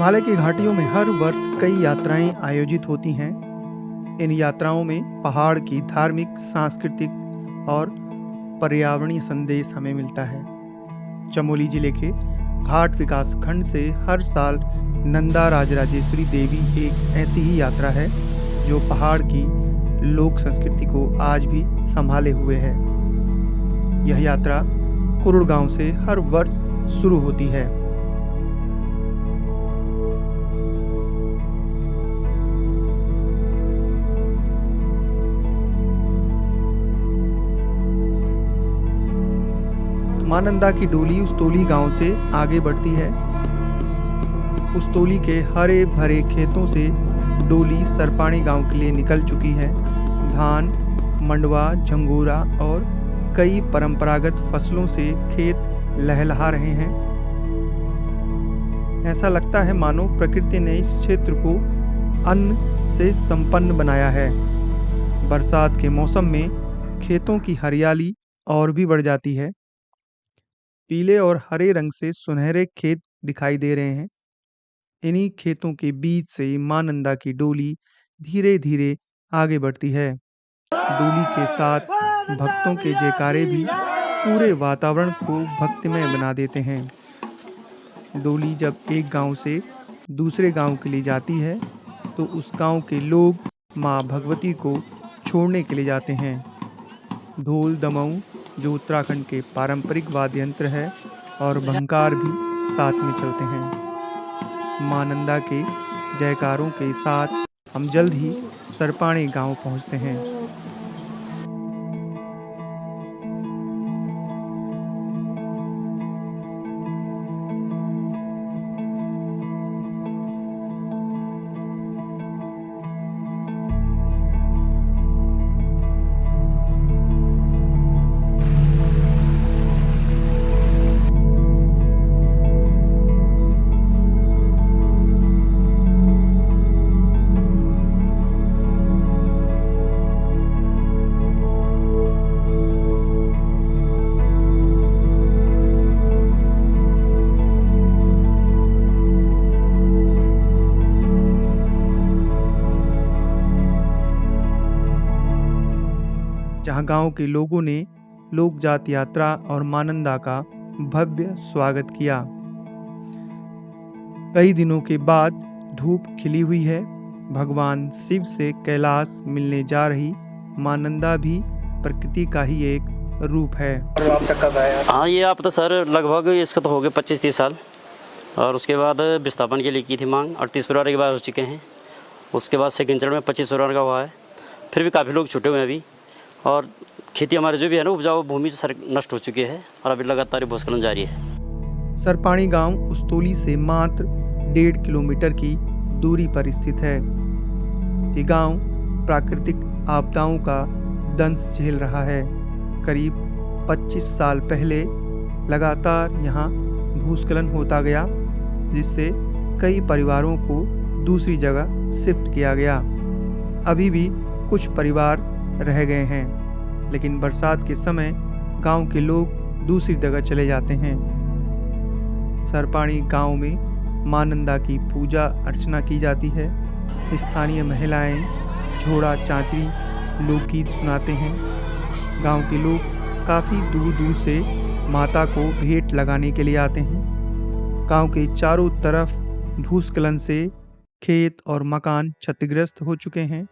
हिमालय की घाटियों में हर वर्ष कई यात्राएं आयोजित होती हैं। इन यात्राओं में पहाड़ की धार्मिक, सांस्कृतिक और पर्यावरणीय संदेश हमें मिलता है। चमोली जिले के घाट विकास खंड से हर साल नंदा राजराजेश्वरी देवी एक ऐसी ही यात्रा है जो पहाड़ की लोक संस्कृति को आज भी संभाले हुए है। यह यात्रा कुरुड़ गांव से हर वर्ष शुरू होती है। मां नंदा की डोली उस्तोली गांव से आगे बढ़ती है। उस्तोली के हरे भरे खेतों से डोली सरपाणी गांव के लिए निकल चुकी है। धान, मंडवा, झंगोरा और कई परंपरागत फसलों से खेत लहलहा रहे हैं। ऐसा लगता है मानो प्रकृति ने इस क्षेत्र को अन्न से संपन्न बनाया है। बरसात के मौसम में खेतों की हरियाली और भी बढ़ जाती है। पीले और हरे रंग से सुनहरे खेत दिखाई दे रहे हैं। इन्हीं खेतों के बीच से मां नंदा की डोली धीरे धीरे आगे बढ़ती है। डोली के साथ भक्तों के जयकारे भी पूरे वातावरण को भक्तिमय बना देते हैं। डोली जब एक गांव से दूसरे गांव के लिए जाती है तो उस गांव के लोग मां भगवती को छोड़ने के लिए जाते हैं। ढोल, दमऊ जो उत्तराखंड के पारंपरिक वाद्य यंत्र है और भंकार भी साथ में चलते हैं। मां नंदा के जयकारों के साथ हम जल्द ही सरपाणी गांव पहुंचते हैं। जहां गांव के लोगों ने लोक जात यात्रा और मां नंदा का भव्य स्वागत किया। कई दिनों के बाद धूप खिली हुई है। भगवान शिव से कैलाश मिलने जा रही मां नंदा भी प्रकृति का ही एक रूप है। आप तक कब आया? हाँ, ये आप तो सर लगभग इसका तो हो गए 25-30 साल। और उसके बाद विस्थापन के लिए की थी मांग, 38 फरवरी के बाद हो चुके हैं। उसके बाद सेकंड चरण में 25 फरवरी का हुआ है। फिर भी काफ़ी लोग छूटे हुए हैं अभी। और खेती हमारे जो भी है ना, उपजाऊ भूमि सर नष्ट हो चुकी है और अभी लगातार भूस्खलन जारी है। सरपाणी गांव उस्तोली से मात्र 1.5 किलोमीटर की दूरी पर स्थित है। ये गांव प्राकृतिक आपदाओं का दंश झेल रहा है। करीब 25 साल पहले लगातार यहाँ भूस्खलन होता गया, जिससे कई परिवारों को दूसरी जगह शिफ्ट किया गया। अभी भी कुछ परिवार रह गए हैं, लेकिन बरसात के समय गांव के लोग दूसरी जगह चले जाते हैं। सरपाणी गांव में मां नंदा की पूजा अर्चना की जाती है। स्थानीय महिलाएं झोड़ा चांचरी लोकगीत सुनाते हैं। गांव के लोग काफ़ी दूर दूर से माता को भेंट लगाने के लिए आते हैं। गांव के चारों तरफ भूस्खलन से खेत और मकान क्षतिग्रस्त हो चुके हैं।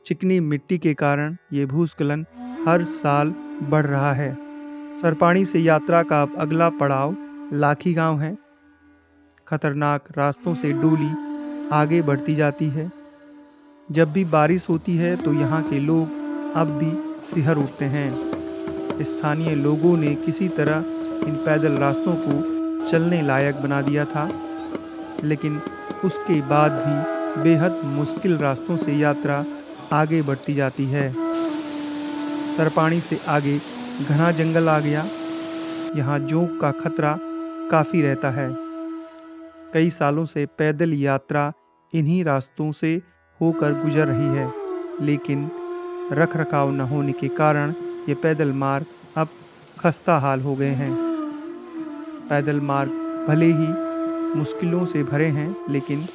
चिकनी मिट्टी के कारण ये भूस्खलन हर साल बढ़ रहा है। सरपाणी से यात्रा का अब अगला पड़ाव लाखी गांव है। खतरनाक रास्तों से डोली आगे बढ़ती जाती है। जब भी बारिश होती है तो यहाँ के लोग अब भी सिहर उठते हैं। स्थानीय लोगों ने किसी तरह इन पैदल रास्तों को चलने लायक बना दिया था, लेकिन उसके बाद भी बेहद मुश्किल रास्तों से यात्रा आगे बढ़ती जाती है। सरपाणी से आगे घना जंगल आ गया। यहाँ जोंक का खतरा काफ़ी रहता है। कई सालों से पैदल यात्रा इन्हीं रास्तों से होकर गुजर रही है, लेकिन रखरखाव न होने के कारण ये पैदल मार्ग अब खस्ता हाल हो गए हैं। पैदल मार्ग भले ही मुश्किलों से भरे हैं, लेकिन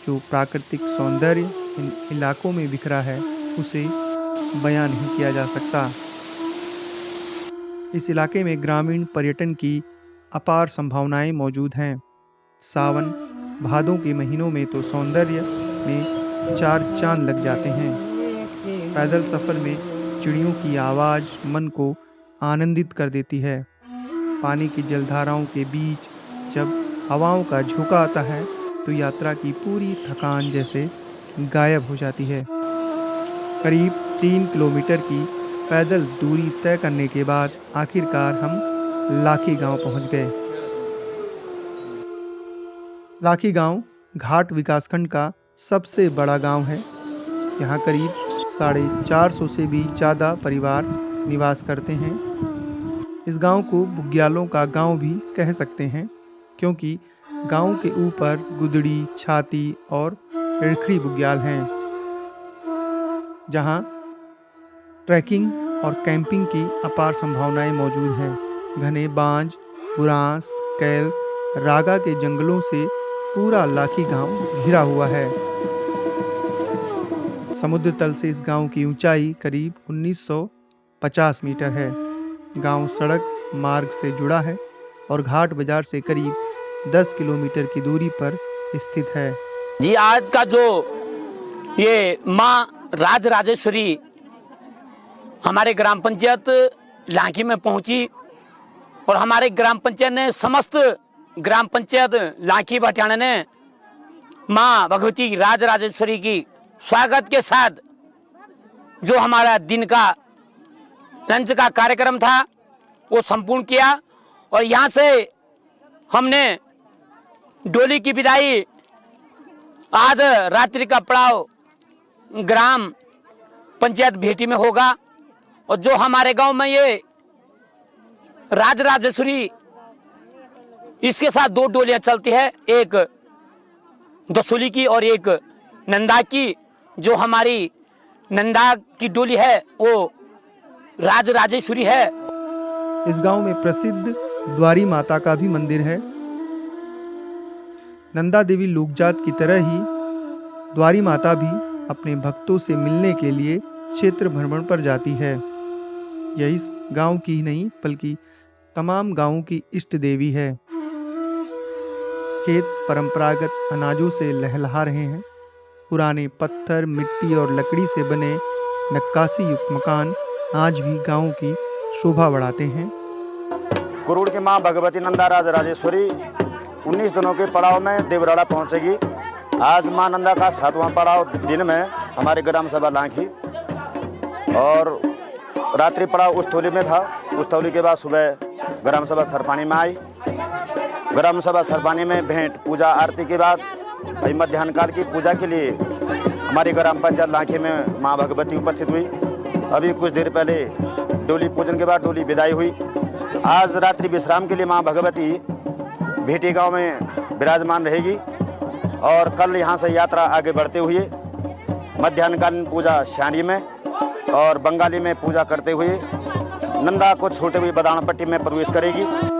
जो प्राकृतिक सौंदर्य इन इलाकों में बिखरा है उसे बयां नहीं किया जा सकता। इस इलाके में ग्रामीण पर्यटन की अपार संभावनाएं मौजूद हैं। सावन भादों के महीनों में तो सौंदर्य में 4 चांद लग जाते हैं। पैदल सफर में चिड़ियों की आवाज़ मन को आनंदित कर देती है। पानी की जलधाराओं के बीच जब हवाओं का झोंका आता है तो यात्रा की पूरी थकान जैसे गायब हो जाती है। करीब 3 किलोमीटर की पैदल दूरी तय करने के बाद आखिरकार हम लाखी गांव पहुंच गए। लाखी गांव घाट विकासखंड का सबसे बड़ा गांव है। यहाँ करीब 450 से भी ज़्यादा परिवार निवास करते हैं। इस गांव को बुग्यालों का गांव भी कह सकते हैं, क्योंकि गांव के ऊपर गुदड़ी, छाती और रिखड़ी बुग्याल हैं, जहां ट्रैकिंग और कैंपिंग की अपार संभावनाएं मौजूद हैं। घने बांज, बुरांस, कैल, रागा के जंगलों से पूरा लाखी गांव घिरा हुआ है। समुद्र तल से इस गांव की ऊंचाई करीब 1950 मीटर है। गांव सड़क मार्ग से जुड़ा है और घाट बाजार से करीब 10 किलोमीटर की दूरी पर स्थित है। जी, आज का जो ये माँ राजराजेश्वरी हमारे ग्राम पंचायत लाखी में पहुंची और हमारे ग्राम पंचायत ने, समस्त ग्राम पंचायत लाखी बटियाना ने माँ भगवती राजराजेश्वरी की स्वागत के साथ जो हमारा दिन का लंच का कार्यक्रम था वो संपूर्ण किया। और यहाँ से हमने डोली की विदाई आज रात्रि का पड़ाव ग्राम पंचायत भेटी में होगा। और जो हमारे गांव में ये राजराजेश्वरी, इसके साथ 2 डोलियां चलती है, एक दसोली की और एक नंदा की। जो हमारी नंदा की डोली है वो राजराजेश्वरी है। इस गांव में प्रसिद्ध द्वारी माता का भी मंदिर है। नंदा देवी लोकजात की तरह ही द्वारी माता भी अपने भक्तों से मिलने के लिए क्षेत्र भ्रमण पर जाती है। यह इस गांव की ही नहीं बल्कि तमाम गांवों की इष्ट देवी है। खेत परंपरागत अनाजों से लहलहा रहे हैं। पुराने पत्थर, मिट्टी और लकड़ी से बने नक्काशी युक्त मकान आज भी गांव की शोभा बढ़ाते हैं। कुरुड़ की मां भगवती नंदा राजराजेश्वरी 19 दिनों के पड़ाव में देवराड़ा पहुंचेगी। आज मां नंदा का 7वां पड़ाव दिन में हमारे ग्राम सभा लाखी, और रात्रि पड़ाव उस्थौली में था। उस्थौली के बाद सुबह ग्राम सभा सरपानी में आई। ग्राम सभा सरपानी में भेंट पूजा आरती के बाद भाई मध्याह्न काल की पूजा के लिए हमारी ग्राम पंचायत लाखी में मां भगवती उपस्थित हुई। अभी कुछ देर पहले डोली पूजन के बाद डोली विदाई हुई। आज रात्रि विश्राम के लिए मां भगवती भेटी गांव में विराजमान रहेगी और कल यहां से यात्रा आगे बढ़ते हुए मध्याह्नकालीन पूजा श्याणी में और बंगाली में पूजा करते हुए नंदा को छोड़ते हुए बदान पट्टी में प्रवेश करेगी।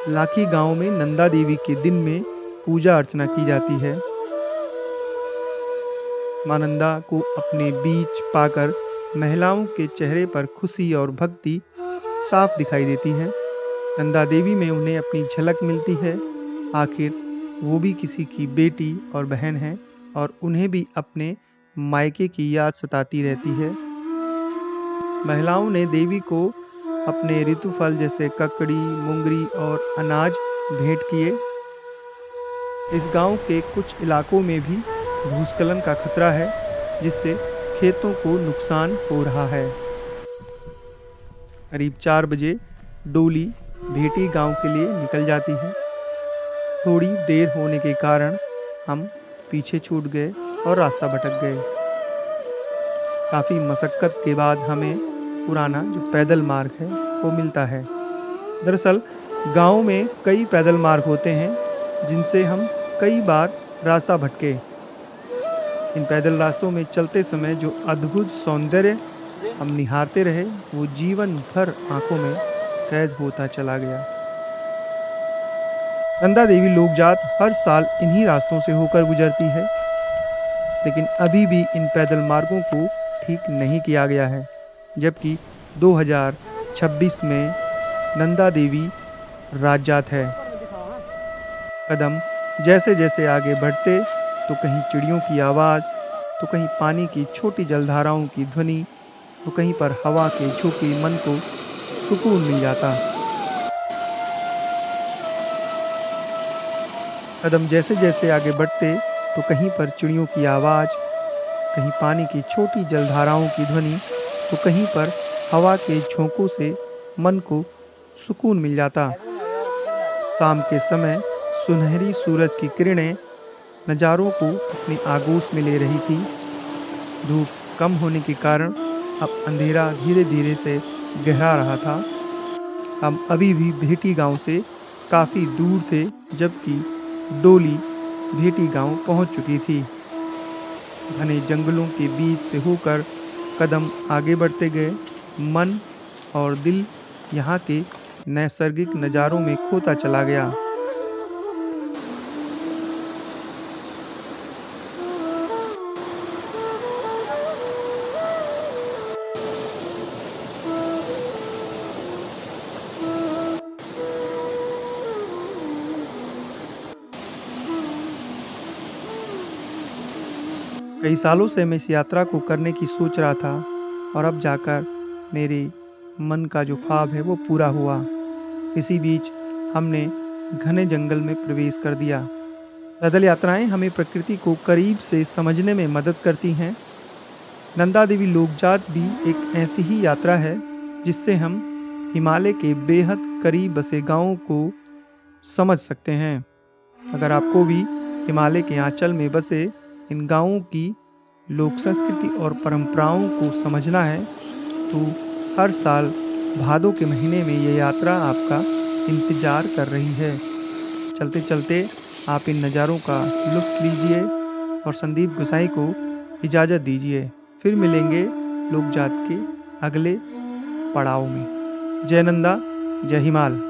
लाखी गांव में नंदा देवी के दिन में पूजा अर्चना की जाती है। मां नंदा को अपने बीच पाकर महिलाओं के चेहरे पर खुशी और भक्ति साफ दिखाई देती है। नंदा देवी में उन्हें अपनी झलक मिलती है। आखिर वो भी किसी की बेटी और बहन हैं और उन्हें भी अपने मायके की याद सताती रहती है। महिलाओं ने देवी को अपने ऋतुफल जैसे ककड़ी, मुंगरी और अनाज भेंट किए। इस गांव के कुछ इलाकों में भी भूस्खलन का खतरा है, जिससे खेतों को नुकसान हो रहा है। करीब 4 बजे डोली भेटी गांव के लिए निकल जाती है। थोड़ी देर होने के कारण हम पीछे छूट गए और रास्ता भटक गए। काफ़ी मशक्क़त के बाद हमें पुराना जो पैदल मार्ग है वो मिलता है। दरअसल गांव में कई पैदल मार्ग होते हैं, जिनसे हम कई बार रास्ता भटके। इन पैदल रास्तों में चलते समय जो अद्भुत सौंदर्य हम निहारते रहे, वो जीवन भर आंखों में कैद होता चला गया। नंदा देवी लोकजात हर साल इन्हीं रास्तों से होकर गुजरती है, लेकिन अभी भी इन पैदल मार्गों को ठीक नहीं किया गया है, जबकि 2026 में नंदा देवी राजजात है। कदम जैसे जैसे आगे बढ़ते तो कहीं चिड़ियों की आवाज़, तो कहीं पानी की छोटी जलधाराओं की ध्वनि, तो कहीं पर हवा के झोंके मन को सुकून मिल जाता। कदम जैसे जैसे आगे बढ़ते तो कहीं पर चिड़ियों की आवाज़, कहीं पानी की छोटी जलधाराओं की ध्वनि, तो कहीं पर हवा के झोंकों से मन को सुकून मिल जाता। शाम के समय सुनहरी सूरज की किरणें नज़ारों को अपनी आगोश में ले रही थी। धूप कम होने के कारण अब अंधेरा धीरे धीरे से गहरा रहा था। हम अभी भी भेटी गांव से काफ़ी दूर थे, जबकि डोली भेटी गांव पहुंच चुकी थी। घने जंगलों के बीच से होकर कदम आगे बढ़ते गए। मन और दिल यहाँ के नैसर्गिक नज़ारों में खोता चला गया। कई सालों से मैं इस यात्रा को करने की सोच रहा था, और अब जाकर मेरे मन का जो ख्वाब है वो पूरा हुआ। इसी बीच हमने घने जंगल में प्रवेश कर दिया। पैदल यात्राएं हमें प्रकृति को करीब से समझने में मदद करती हैं। नंदा देवी लोकजात भी एक ऐसी ही यात्रा है, जिससे हम हिमालय के बेहद करीब बसे गांवों को समझ सकते हैं। अगर आपको भी हिमालय के आंचल में बसे इन गांवों की लोक संस्कृति और परंपराओं को समझना है, तो हर साल भादों के महीने में ये यात्रा आपका इंतज़ार कर रही है। चलते चलते आप इन नज़ारों का लुत्फ़ लीजिए और संदीप गोसाई को इजाज़त दीजिए। फिर मिलेंगे लोकजात के अगले पड़ाव में। जय नंदा, जय हिमाल।